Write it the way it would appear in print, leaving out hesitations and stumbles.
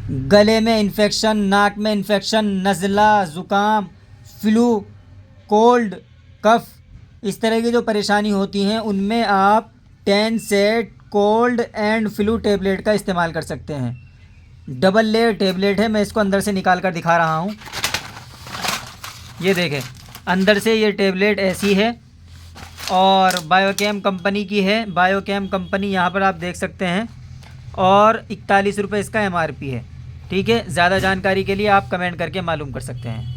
गले में इन्फेक्शन, नाक में इन्फेक्शन, नज़ला, ज़ुकाम, फ्लू, कोल्ड, कफ, इस तरह की जो परेशानी होती हैं उनमें आप 10 set cold and flu tablet का इस्तेमाल कर सकते हैं। डबल लेयर टेबलेट है, मैं इसको अंदर से निकाल कर दिखा रहा हूँ। ये देखें, अंदर से ये टेबलेट ऐसी है और बायोकेम कंपनी की है। बायोकेम कंपनी यहाँ पर आप देख सकते हैं और 41 रुपये इसका MRP है। ठीक है, ज़्यादा जानकारी के लिए आप कमेंट करके मालूम कर सकते हैं।